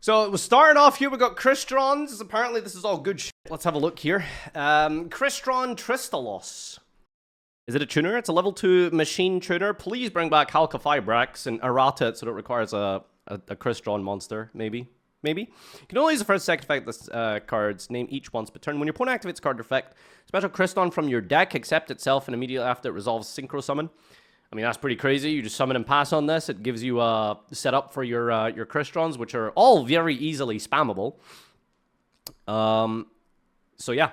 So we're starting off here. We got Cristrons. Apparently this is all good shit. Let's have a look here. Crystron Tristalos. Is it a tuner? It's a level 2 machine tuner. Please bring back Halka Fibrax and errata it so it requires a Crystron monster, maybe. Maybe. You can only use the first and second effect this cards. Name each once per turn. When your opponent activates card effect, special Crystron from your deck, accept itself, and immediately after it resolves Synchro Summon. I mean, that's pretty crazy. You just summon and pass on this. It gives you a setup for your Crystrons, which are all very easily spammable. So yeah.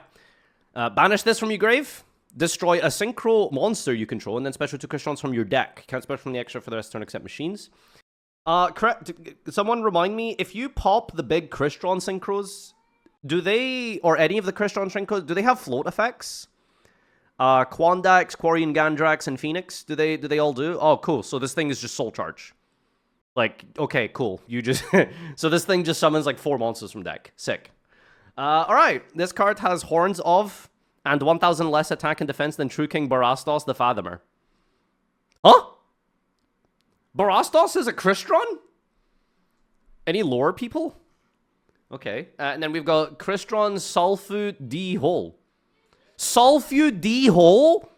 Banish this from your grave. Destroy a Synchro monster you control, and then special 2 Crystrons from your deck. Can't special from the extra for the rest of the turn except machines. Correct. Someone remind me, if you pop the big Crystron Synchros, do they, or any of the Crystron Synchros, do they have float effects? Quandax, Quarian Gandrax, and Phoenix, do they all do? Oh, cool. So this thing is just soul charge. Like, okay, cool. You just so this thing just summons like 4 monsters from deck. Sick. Alright. This card has Horns of and 1000 less attack and defense than True King Barastos the Fathomer. Huh? Barastos is a Crystron? Any lore people? Okay. And then we've got Crystron Sulfu D Hole. Sulfu D Hole?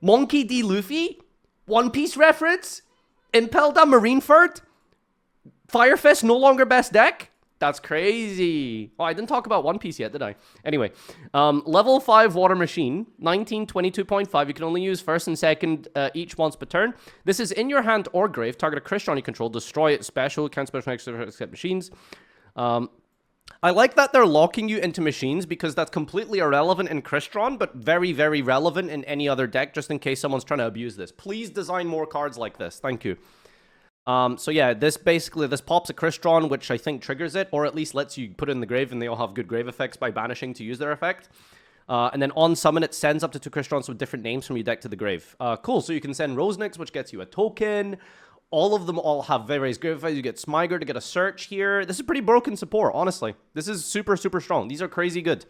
Monkey D Luffy? One Piece reference? Impelda Marineford? Fire Fist no longer best deck? That's crazy. Oh, I didn't talk about One Piece yet, did I? Anyway, level 5 Water Machine, 1922.5. You can only use first and second each once per turn. This is in your hand or grave. Target a Crystron you control. Destroy it. Special. Can't special except machines. I like that they're locking you into machines because that's completely irrelevant in Crystron, but very, very relevant in any other deck, just in case someone's trying to abuse this. Please design more cards like this. Thank you. So yeah, this pops a Crystron, which I think triggers it, or at least lets you put it in the grave, and they all have good grave effects by banishing to use their effect. And then on summon, it sends up to 2 Crystrons with different names from your deck to the grave. Cool, so you can send Rosenix, which gets you a token. All of them all have various grave effects. You get Smyger to get a search here. This is pretty broken support, honestly. This is super, super strong. These are crazy good.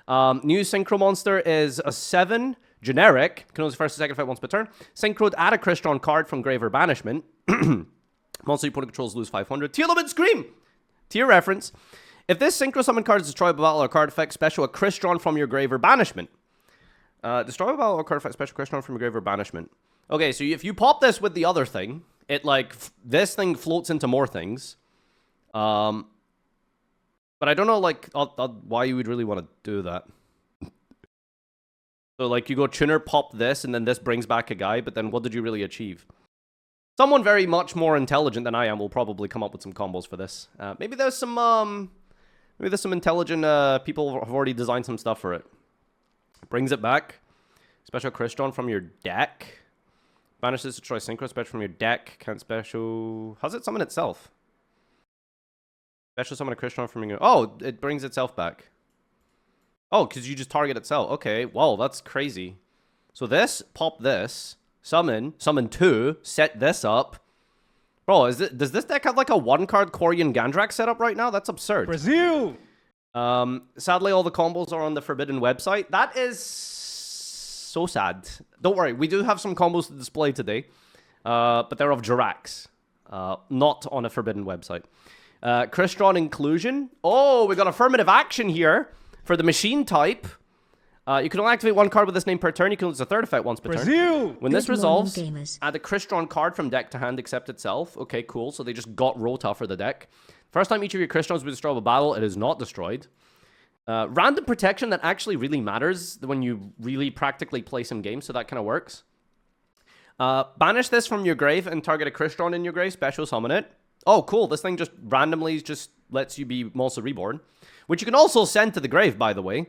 New Synchro Monster is a 7, generic. Can only first and second fight once per turn. Synchroed, add a Crystron card from grave or banishment. Monster your opponent controls lose 500. Tier Limit Scream! Tier reference. If this Synchro Summon card is destroyed by battle or card effect, special a Crystron from your grave or banishment. Destroy by battle or card effect, special Crystron from your grave or banishment. Okay, so if you pop this with the other thing, it like, this thing floats into more things. But I don't know, like, why you would really want to do that. So, like, you go tuner, pop this, and then this brings back a guy, but then what did you really achieve? Someone very much more intelligent than I am will probably come up with some combos for this. Maybe there's some intelligent people who have already designed some stuff for it. Brings it back. Special Crystron from your deck. Banishes to destroy Synchro. Special from your deck. Can't special... How's it summon itself? Special summon a Crystron from your... Oh, it brings itself back. Oh, because you just target itself. Okay, wow, that's crazy. So this, pop this... Summon 2, set this up. Bro, does this deck have like a 1-card Quarian Gandrax setup right now? That's absurd. Brazil! Sadly, all the combos are on the Forbidden website. That is so sad. Don't worry, we do have some combos to display today. But they're of Jirax. Not on a Forbidden website. Crystron Inclusion. Oh, we got affirmative action here for the machine type. You can only activate 1 card with this name per turn. You can use a 3rd effect once per turn. When this resolves, add a Crystron card from deck to hand, except itself. Okay, cool. So they just got Rota for the deck. First time each of your Crystrons will destroy a battle, it is not destroyed. Random protection that actually really matters when you really practically play some games, so that kind of works. Banish this from your grave and target a Crystron in your grave. Special summon it. Oh, cool. This thing just randomly just lets you be Monster Reborn, which you can also send to the grave, by the way.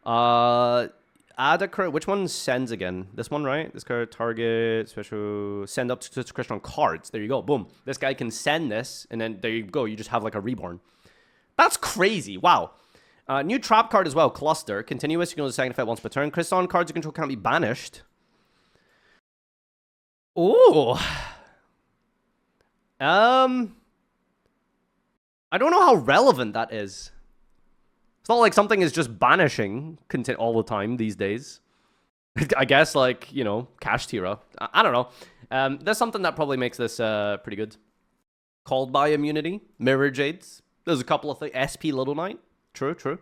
Add a card. Which one sends again? This one, right? This card, target, special, send up to Crystron cards. There you go. Boom. This guy can send this, and then there you go. You just have like a reborn. That's crazy. Wow. New trap card as well. Cluster. Continuous. You can only second effect once per turn. Crystron cards you control can't be banished. Ooh. I don't know how relevant that is. It's not like something is just banishing content all the time these days. I guess, like, you know, Cash Tira. I don't know. There's something that probably makes this pretty good. Called by immunity. Mirror Jades. There's a couple of things. SP Little Knight. True, true.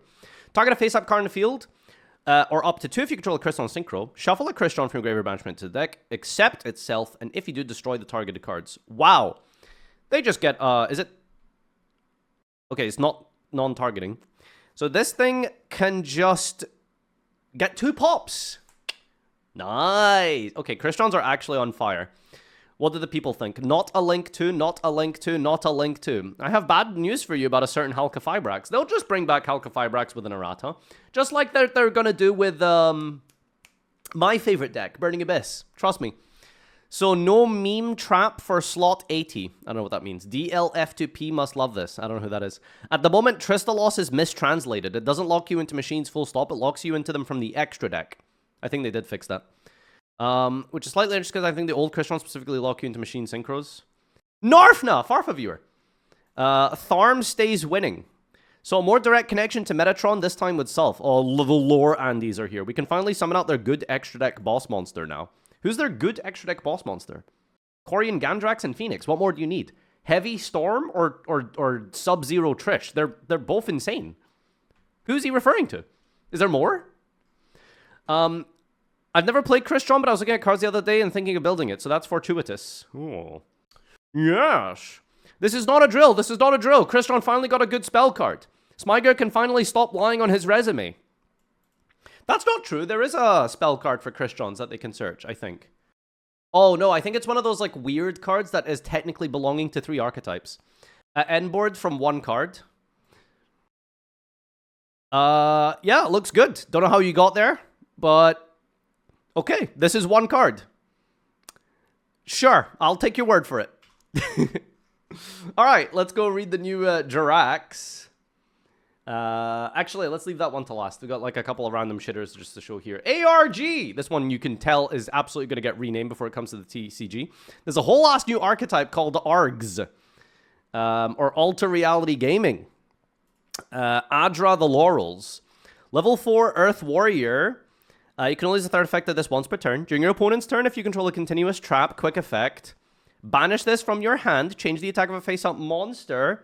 Target a face-up card in the field, or up to 2 if you control a Crystron Synchro. Shuffle a Crystron from your graveyard banishment to the deck, accept itself, and if you do, destroy the targeted cards. Wow. They just get, is it? Okay, it's not non-targeting. So this thing can just get 2 pops. Nice. Okay, Crystrons are actually on fire. What do the people think? Not a link to, not a link to, not a link to. I have bad news for you about a certain Halka Fibrax. They'll just bring back Halka Fibrax with an errata. Just like they're gonna do with my favorite deck, Burning Abyss. Trust me. So no meme trap for slot 80. I don't know what that means. DLF2P must love this. I don't know who that is. At the moment, Tristalos is mistranslated. It doesn't lock you into machines full stop. It locks you into them from the extra deck. I think they did fix that. Which is slightly interesting because I think the old Crystron specifically lock you into machine synchros. Narfna! Farfa viewer. Tharm stays winning. So a more direct connection to Metatron, this time with Self. Oh, the lore Andes are here. We can finally summon out their good extra deck boss monster now. Who's their good extra deck boss monster? Corian Gandrax and Phoenix. What more do you need? Heavy Storm or Sub-Zero Trish? They're both insane. Who's he referring to? Is there more? I've never played Crystron, but I was looking at cards the other day and thinking of building it, so that's fortuitous. Oh. Yes. This is not a drill. This is not a drill. Crystron finally got a good spell card. Smyger can finally stop lying on his resume. That's not true. There is a spell card for Crystrons that they can search, I think. Oh, no, I think it's one of those, like, weird cards that is technically belonging to 3 archetypes. End board from 1 card. Yeah, it looks good. Don't know how you got there, but... Okay, this is 1 card. Sure, I'll take your word for it. Alright, let's go read the new Jirax. Actually, let's leave that one to last. We got like a couple of random shitters just to show here. ARG! This one you can tell is absolutely going to get renamed before it comes to the TCG. There's a whole last new archetype called ARGs. Or Alter Reality Gaming. Adra the Laurels. Level 4 Earth Warrior. You can only use the 3rd effect of this once per turn. During your opponent's turn, if you control a continuous trap, quick effect, banish this from your hand, change the attack of a face-up monster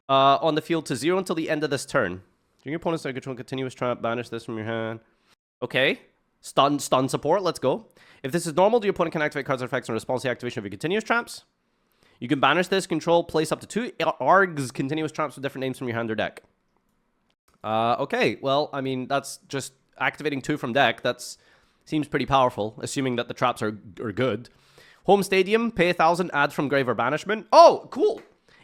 on the field to 0 until the end of this turn. During your opponent's turn, control a continuous trap, banish this from your hand. Okay. Stun support, let's go. If this is normal, your opponent can activate cards or effects in response to the activation of your continuous traps. You can banish this, control, place up to 2 ARGs continuous traps with different names from your hand or deck. Okay, well, I mean, that's just... activating 2 from deck, that's seems pretty powerful, assuming that the traps are good. Home Stadium, pay 1,000, add from grave or banishment. Oh, cool.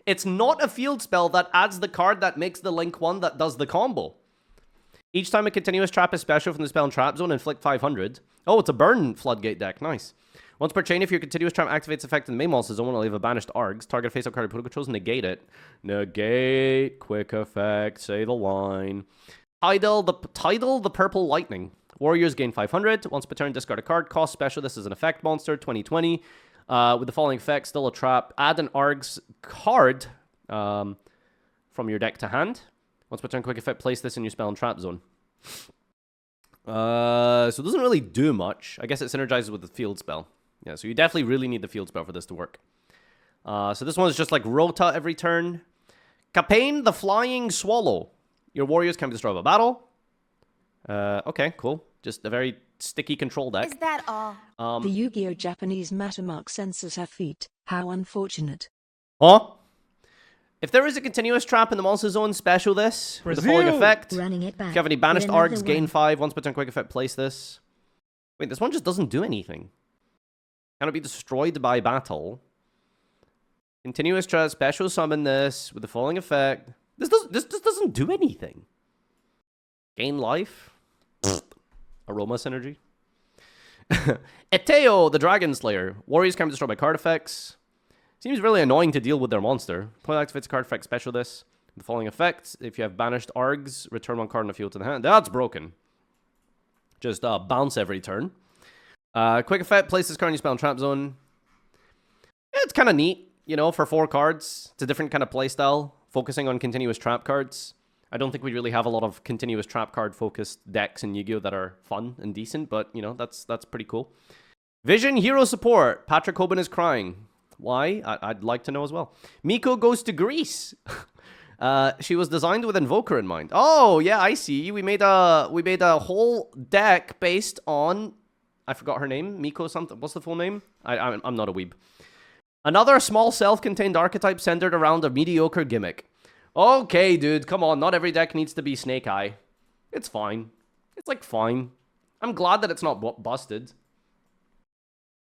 It's not a field spell that adds the card that makes the link 1 that does the combo. Each time a continuous trap is special from the spell and trap zone, inflict 500. Oh, it's a burn floodgate deck. Nice. Once per chain, if your continuous trap activates effect in the main monster zone, will leave a banished ARGs. Target face-up card opponent controls, negate it. Negate, quick effect, say the line. Tidal, the Purple Lightning. Warriors gain 500. Once per turn, discard a card. Cost special. This is an effect monster. 2020. With the following effect, still a trap. Add an ARGs card from your deck to hand. Once per turn, quick effect. Place this in your spell and trap zone. So it doesn't really do much. I guess it synergizes with the field spell. Yeah, so you definitely really need the field spell for this to work. So this one is just like Rota every turn. Capane, the Flying Swallow. Your warriors can be destroyed by battle. Okay, cool. Just a very sticky control deck. Is that all? The Yu-Gi-Oh! Japanese Mattermark censors her feet. How unfortunate. Huh? If there is a continuous trap in the monster zone, special this with the following effect. Running it back. If you have any banished ARGs, gain 5. Once per turn, quick effect, place this. Wait, this one just doesn't do anything. Cannot be destroyed by battle. Continuous trap, special summon this with the following effect. This doesn't do anything. Gain life. Aroma synergy. Eteo, the Dragon Slayer. Warriors can be destroyed by card effects. Seems really annoying to deal with their monster. Opponent activates card effect, special this. The following effects. If you have banished ARGs, return 1 card in the field to the hand. That's broken. Just bounce every turn. Quick effect, place this card in your spell and trap zone. Yeah, it's kind of neat, you know, for 4 cards. It's a different kind of playstyle. Focusing on continuous trap cards. I don't think we really have a lot of continuous trap card focused decks in Yu-Gi-Oh! That are fun and decent, but you know, that's pretty cool. Vision Hero Support. Patrick Hoban is crying. Why? I'd like to know as well. Miko goes to Greece. She was designed with Invoker in mind. Oh, yeah, I see. We made a whole deck based on... I forgot her name. Miko something. What's the full name? I'm not a weeb. Another small self-contained archetype centered around a mediocre gimmick. Okay, dude, come on. Not every deck needs to be Snake Eye. It's fine. It's, like, fine. I'm glad that it's not busted.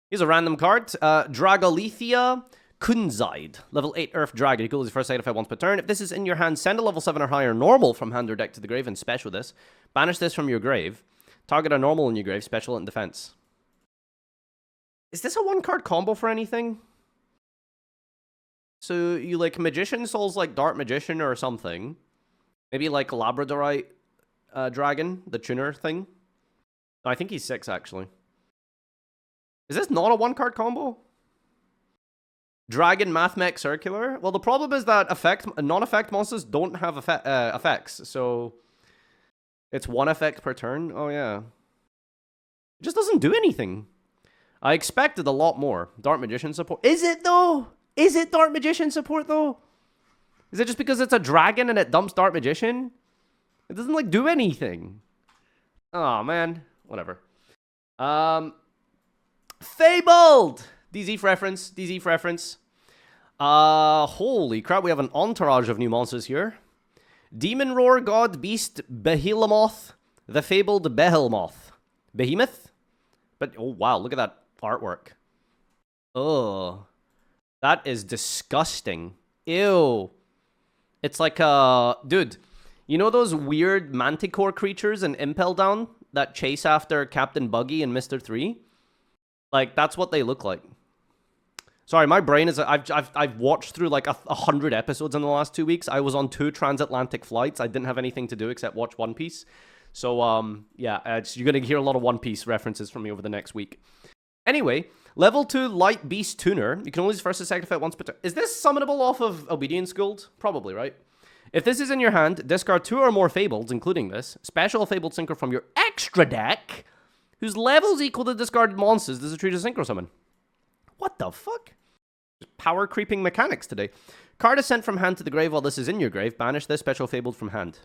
Here's a random card. Dragolethia Kunzide. Level 8 Earth Dragon. Equals his first side effect once per turn. If this is in your hand, send a level 7 or higher normal from hand or deck to the grave and special this. Banish this from your grave. Target a normal in your grave, special it in defense. Is this a one-card combo for anything? So you like Magician Souls like Dark Magician or something. Maybe like Labradorite Dragon, the tuner thing. No, I think he's 6 actually. Is this not a one-card combo? Dragon Mathmech Circular? Well, the problem is that non-effect monsters don't have effects, so... It's 1 effect per turn? Oh, yeah. It just doesn't do anything. I expected a lot more. Dark Magician support. Is it, though? Is it Dark Magician support, though? Is it just because it's a dragon and it dumps Dark Magician? It doesn't, like, do anything. Oh, man. Whatever. Fabled! DZ reference. DZ reference. Holy crap, we have an entourage of new monsters here. Demon Roar God Beast Behemoth. The Fabled Behemoth. Behemoth? But, oh wow, look at that artwork. Oh. That is disgusting. Ew. It's like dude, you know those weird manticore creatures in Impel Down that chase after Captain Buggy and Mr. 3? Like, that's what they look like. Sorry, my brain is... I've watched through like 100 episodes in the last 2 weeks. I was on 2 transatlantic flights. I didn't have anything to do except watch One Piece. So, yeah, you're going to hear a lot of One Piece references from me over the next week. Anyway, level 2 Light Beast Tuner. You can only use first and second effect once per turn. Is this summonable off of Obedience Gold? Probably, right? If this is in your hand, discard 2 or more Fableds, including this. Special Fabled Synchro from your extra deck, whose level is equal to discarded monsters. This is treated as Synchro Summon. What the fuck? Power creeping mechanics today. Card is sent from hand to the grave while this is in your grave. Banish this special Fabled from hand.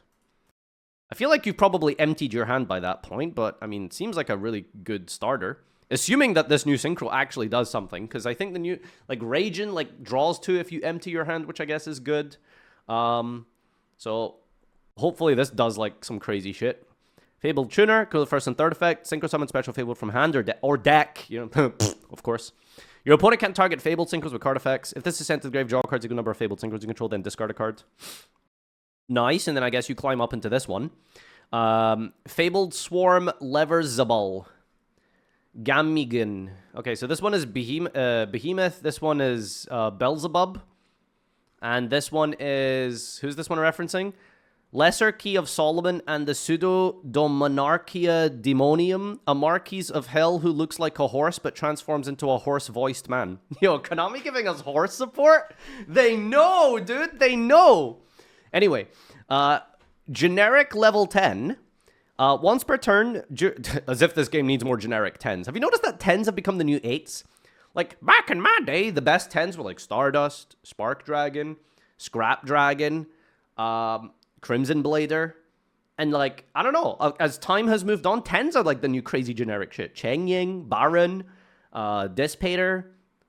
I feel like you've probably emptied your hand by that point, but, I mean, it seems like a really good starter. Assuming that this new Synchro actually does something, because I think the new, like, Raging, like, draws 2 if you empty your hand, which I guess is good. So, hopefully this does, like, some crazy shit. Fabled Tuner, go to the first and third effect. Synchro Summon special Fabled from hand or deck, you know, of course. Your opponent can't target Fabled Synchros with card effects. If this is sent to the grave, draw cards, a good number of Fabled Synchros you control, then discard a card. Nice, and then I guess you climb up into this one. Fabled Swarm Leverzabal. Gamigan. Okay, so this one is Behemoth. This one is Beelzebub. And this one is... Who's this one referencing? Lesser Key of Solomon and the Pseudo-Domonarchia Demonium, a Marquis of Hell who looks like a horse but transforms into a horse-voiced man. Yo, Konami giving us horse support? They know, dude, they know! Anyway, generic level 10, once per turn, as if this game needs more generic 10s. Have you noticed that 10s have become the new 8s? Like, back in my day, the best 10s were like Stardust, Spark Dragon, Scrap Dragon, Crimson Blader, and like, I don't know, as time has moved on, 10s are like the new crazy generic shit. Cheng Ying, Baron, Dissipator,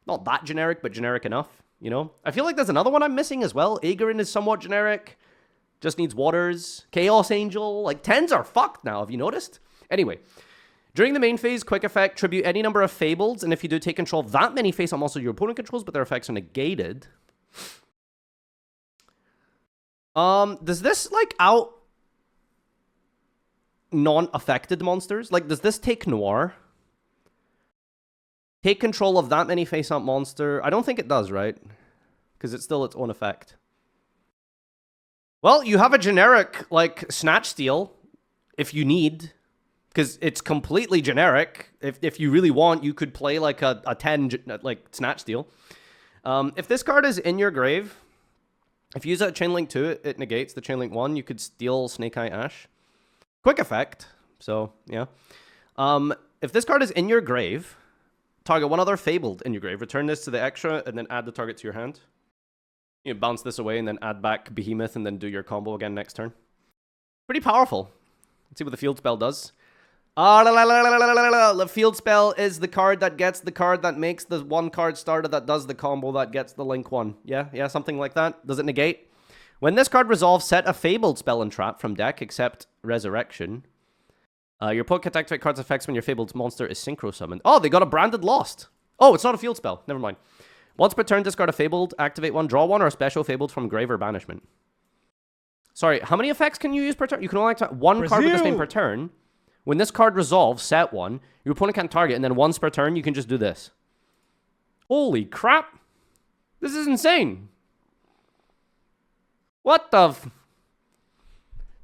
not that generic, but generic enough, you know? I feel like there's another one I'm missing as well. Agarin is somewhat generic, just needs Waters, Chaos Angel, like 10s are fucked now, have you noticed? Anyway, during the main phase, quick effect, tribute any number of Fableds, and if you do take control of that many face-up monsters your opponent controls, but their effects are negated. Does this, like, out non-affected monsters? Like, does this take Noir? Take control of that many face-up monster? I don't think it does, right? Because it's still its own effect. Well, you have a generic, like, Snatch Steal, if you need, because it's completely generic. If you really want, you could play, like, a 10, like, Snatch Steal. If this card is in your grave... If you use that Chain Link 2, it negates the Chain Link 1. You could steal Snake Eye Ash. Quick effect. So, yeah. If this card is in your grave, target one other Fabled in your grave. Return this to the extra, and then add the target to your hand. You bounce this away and then add back Behemoth and then do your combo again next turn. Pretty powerful. Let's see what the field spell does. The field spell is the card that gets the card that makes the one card starter that does the combo that gets the link one. Yeah, something like that. Does it negate? When this card resolves, set a Fabled spell and trap from deck, except Resurrection. Your opponent can activate cards effects when your Fabled monster is synchro summoned. Oh, they got a branded Lost. Oh, it's not a field spell. Never mind. Once per turn, discard a Fabled, activate one, draw one, or a special Fabled from Grave or Banishment. Sorry, how many effects can you use per turn? You can only activate one card with this name per turn. When this card resolves, set one. Your opponent can't target, and then once per turn, you can just do this. Holy crap. This is insane. What the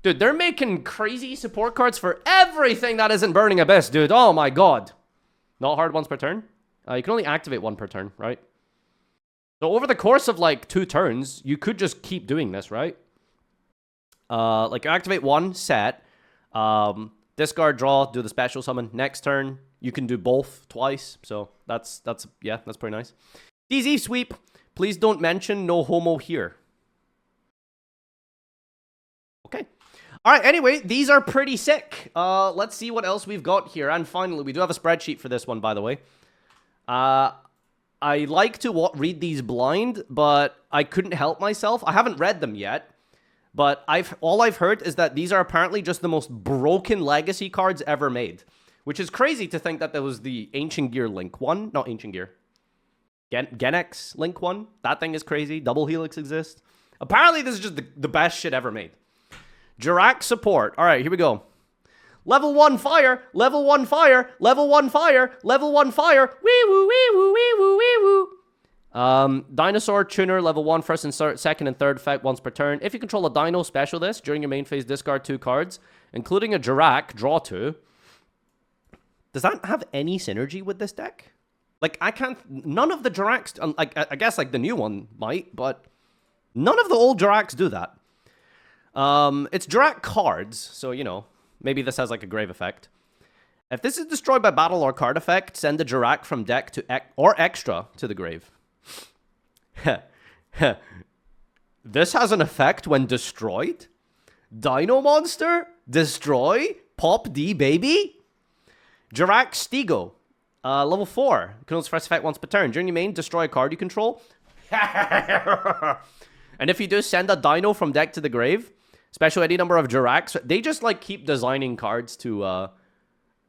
Dude, they're making crazy support cards for everything that isn't Burning Abyss, dude. Oh my god. Not hard once per turn? You can only activate one per turn, right? So over the course of like 2 turns, you could just keep doing this, right? Like activate one, set. Discard, draw, do the special summon. Next turn, you can do both twice. So that's pretty nice. DZ sweep. Please don't mention no homo here. Okay. All right, anyway, these are pretty sick. Let's see what else we've got here. And finally, we do have a spreadsheet for this one, by the way. I like to read these blind, but I couldn't help myself. I haven't read them yet, but all I've heard is that these are apparently just the most broken legacy cards ever made, which is crazy to think that there was the Ancient Gear Link one. Not Ancient Gear. Genex Link one. That thing is crazy. Double Helix exists. Apparently, this is just the best shit ever made. Jirac support. All right, here we go. Level 1 fire, level 1 fire, level 1 fire, level 1 fire. Wee woo, wee woo, wee woo, wee woo. Dinosaur Tuner, level 1, first and second and third effect once per turn. If you control a Dino, special this. During your main phase, discard 2 cards, including a Jirac, draw 2. Does that have any synergy with this deck? Like, none of the Jiracs, I guess like the new one might, but none of the old Jiracs do that. It's Jirac cards, so, you know, maybe this has like a grave effect. If this is destroyed by battle or card effect, send a Jirac from deck to or extra to the grave. This has an effect when destroyed? Dino monster? Destroy? Pop D baby? Jirac Stego. Level 4. Controls first effect once per turn. During your main, destroy a card you control. And if you do, send a Dino from deck to the grave. Special any number of Jiracs. They just, like, keep designing cards to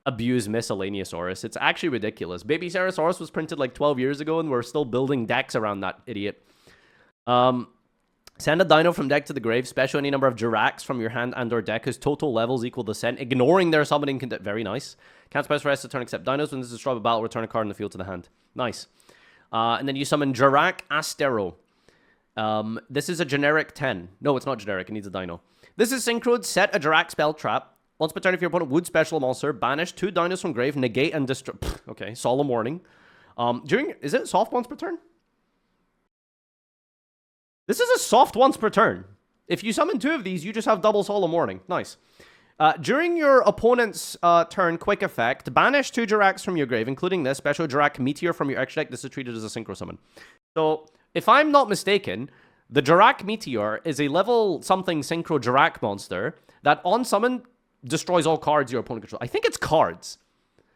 abuse Miscellaneousaurus. It's actually ridiculous. Baby Ceresaurus was printed, like, 12 years ago, and we're still building decks around that idiot. Send a Dino from deck to the grave. Special any number of Jiracs from your hand and or deck whose total levels equal the send, ignoring their summoning condition. Very nice. Can't special rest of turn except Dinos. When this is destroyed by battle, return a card in the field to the hand. Nice. And then you summon Jirac Astero. This is a generic 10. No, it's not generic. It needs a Dino. This is synchroed. Set a Jirac spell trap. Once per turn, if your opponent would special a monster, banish 2 Dinos from grave, negate and destroy. Okay, solemn warning. Is it soft once per turn? This is a soft once per turn. If you summon 2 of these, you just have double solemn warning. Nice. During your opponent's turn, quick effect, banish 2 Jiracs from your grave, including this special Jirac Meteor from your extra deck. This is treated as a synchro summon. So, if I'm not mistaken, the Jirac Meteor is a level something synchro Jirac monster that on summon destroys all cards your opponent controls. I think it's cards.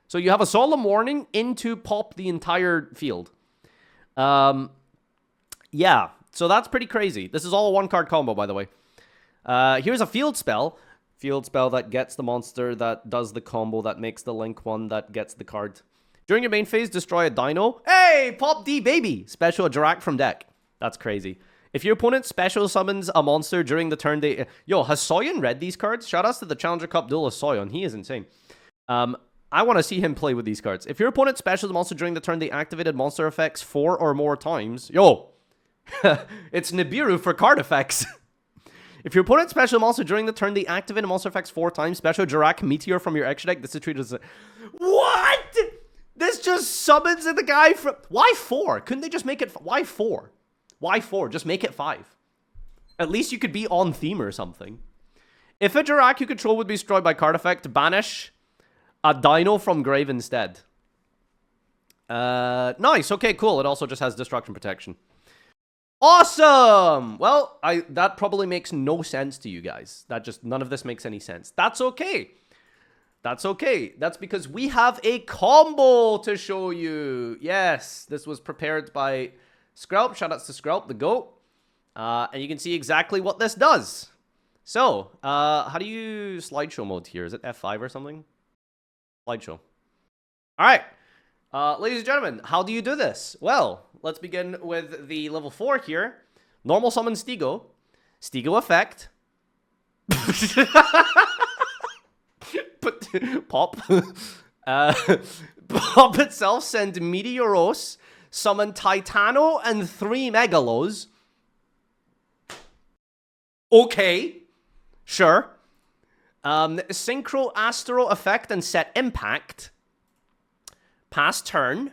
So you have a solemn warning into pop the entire field. Yeah, so that's pretty crazy. This is all a 1-card combo, by the way. Here's a field spell. Field spell that gets the monster that does the combo that makes the link one that gets the card. During your main phase, destroy a Dino. Hey, pop D baby! Special a Jirac from deck. That's crazy. If your opponent special summons a monster during the turn they... Yo, has Soyon read these cards? Shout outs to the Challenger Cup duelist Soyon. He is insane. I want to see him play with these cards. If your opponent specials a monster during the turn they activated monster effects 4 or more times... Yo! It's Nibiru for card effects. If your opponent special a monster during the turn they activated monster effects 4 times, special Jirac Meteor from your extra deck, this is treated as a... What?! This just summons the guy from... Why 4? Couldn't they just make it... Why 4? Why 4? Just make it 5. At least you could be on theme or something. If a Jirac you control would be destroyed by card effect, banish a Dino from grave instead. Nice. Okay, cool. It also just has destruction protection. Awesome! Well, that probably makes no sense to you guys. None of this makes any sense. That's okay. That's okay. That's because we have a combo to show you. Yes, this was prepared by Skrelp. Shoutouts to Skrelp, the GOAT. And you can see exactly what this does. So, how do you slideshow mode here? Is it F5 or something? Slideshow. All right. Ladies and gentlemen, how do you do this? Well, let's begin with the level 4 here. Normal summon Stego. Stego effect. Pop. Pop itself send Meteoros. Summon Titano and 3 Megalos. Okay. Sure. Synchro Astro effect and set impact. Pass turn.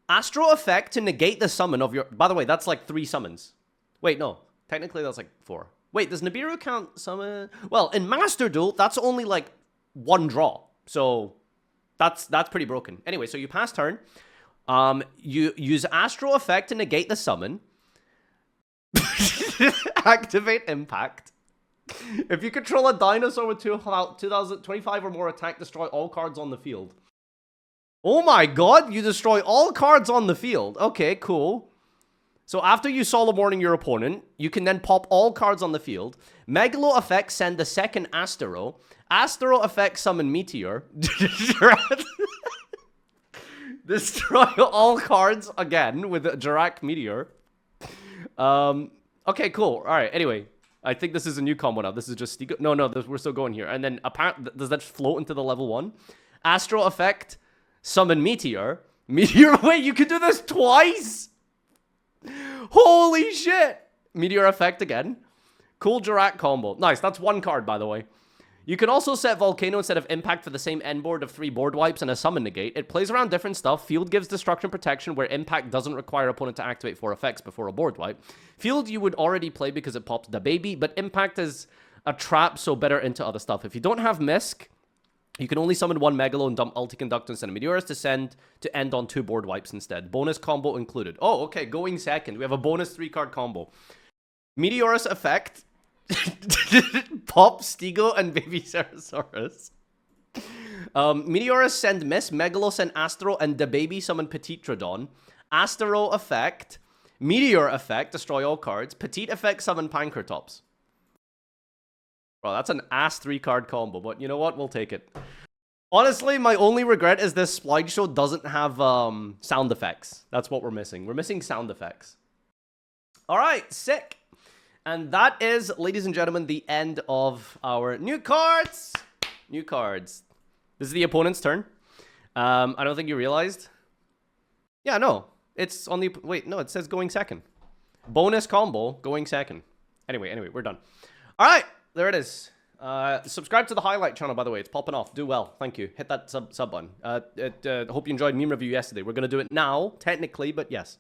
Astro effect to negate the summon of your... By the way, that's like 3 summons. Wait, no. Technically, that's like 4. Wait, does Nibiru count summon? Well, in Master Duel, that's only like 1 draw. So, that's pretty broken. Anyway, so you pass turn. You use Astro effect to negate the summon. Activate impact. If you control a dinosaur with 2025 or more attack, destroy all cards on the field. Oh my god, you destroy all cards on the field. Okay, cool. So after you solo morning your opponent, you can then pop all cards on the field. Megalo effect send the second Astro. Astro effect summon Meteor. Destroy all cards again with Jirak Meteor. Okay, cool. All right, anyway. I think this is a new combo now. This is just... No, we're still going here. And then, apparently, does that float into the level 1? Astro effect... Summon Meteor. Meteor, wait, you can do this twice? Holy shit. Meteor effect again. Cool Jirak combo. Nice, that's 1 card, by the way. You can also set Volcano instead of Impact for the same end board of 3 board wipes and a summon negate. It plays around different stuff. Field gives destruction protection, where Impact doesn't require opponent to activate 4 effects before a board wipe. Field you would already play because it pops the baby, but Impact is a trap, so better into other stuff. If you don't have Misk, you can only summon 1 Megalo and dump Ulti-Conductor instead of Meteorus to end on 2 board wipes instead. Bonus combo included. Oh, okay, going second. We have a bonus 3-card combo. Meteorus effect. Pop, Stego, and Baby Ceratosaurus. Meteorus send Miss, Megalo send Astro, and the baby summon Petitrodon. Astro effect. Meteor effect, destroy all cards. Petite effect, summon Pankratops. Bro, that's an ass 3-card combo, but you know what? We'll take it. Honestly, my only regret is this slideshow doesn't have sound effects. That's what we're missing. We're missing sound effects. All right, sick. And that is, ladies and gentlemen, the end of our new cards. New cards. This is the opponent's turn. I don't think you realized. Yeah, no. It's on the... Wait, no, it says going second. Bonus combo, going second. Anyway, we're done. All right. There it is. Subscribe to the highlight channel, by the way. It's popping off. Do well. Thank you. Hit that sub button. Hope you enjoyed meme review yesterday. We're going to do it now, technically, but yes.